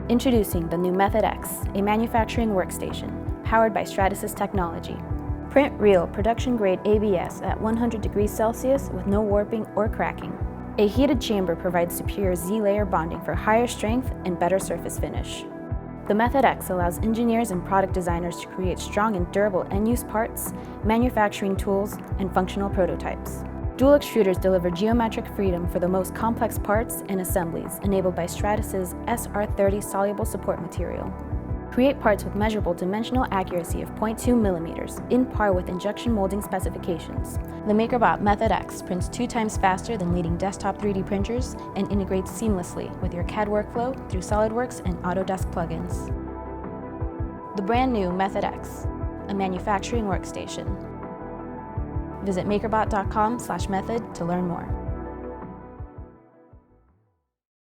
Introducing the new Method X, a manufacturing workstation powered by Stratasys technology. Print real production-grade ABS at 100 degrees Celsius with no warping or cracking. A heated chamber provides superior Z-layer bonding for higher strength and better surface finish. The Method X allows engineers and product designers to create strong and durable end-use parts, manufacturing tools, and functional prototypes. Dual extruders deliver geometric freedom for the most complex parts and assemblies, enabled by Stratasys SR30 soluble support material. Create parts with measurable dimensional accuracy of 0.2 millimeters, in par with injection molding specifications. The MakerBot Method X prints 2 times faster than leading desktop 3D printers and integrates seamlessly with your CAD workflow through SolidWorks and Autodesk plugins. The brand new Method X, a manufacturing workstation. Visit MakerBot.com/method to learn more.